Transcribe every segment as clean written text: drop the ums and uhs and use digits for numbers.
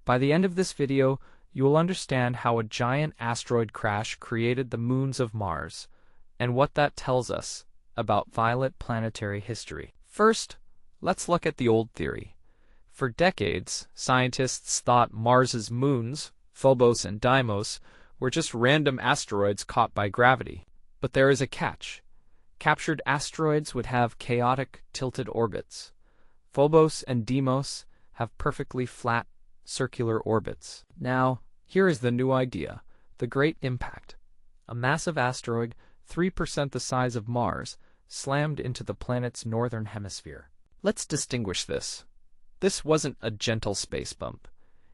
By the end of this video, you will understand how a giant asteroid crash created the moons of Mars, and what that tells us about violet planetary history. First, let's look at the old theory. For decades, scientists thought Mars's moons, Phobos and Deimos, were just random asteroids caught by gravity. But there is a catch. Captured asteroids would have chaotic, tilted orbits. Phobos and Deimos have perfectly flat, circular orbits. Now, here is the new idea, the Great Impact. A massive asteroid, 3% the size of Mars, slammed into the planet's northern hemisphere. Let's distinguish this. This wasn't a gentle space bump.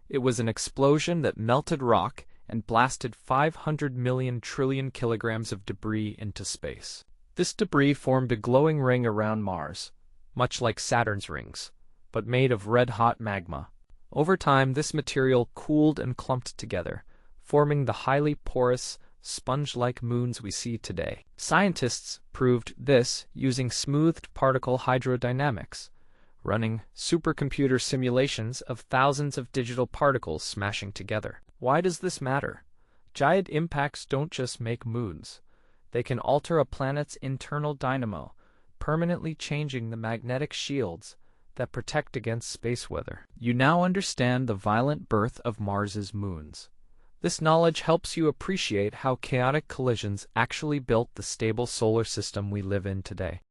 It was an explosion that melted rock and blasted 500 million trillion kilograms of debris into space. This debris formed a glowing ring around Mars, much like Saturn's rings, but made of red-hot magma. Over time, this material cooled and clumped together, forming the highly porous, sponge-like moons we see today. Scientists proved this using smoothed particle hydrodynamics, running supercomputer simulations of thousands of digital particles smashing together. Why does this matter? Giant impacts don't just make moons. They can alter a planet's internal dynamo, permanently changing the magnetic shields that protect against space weather. You now understand the violent birth of Mars's moons. This knowledge helps you appreciate how chaotic collisions actually built the stable solar system we live in today.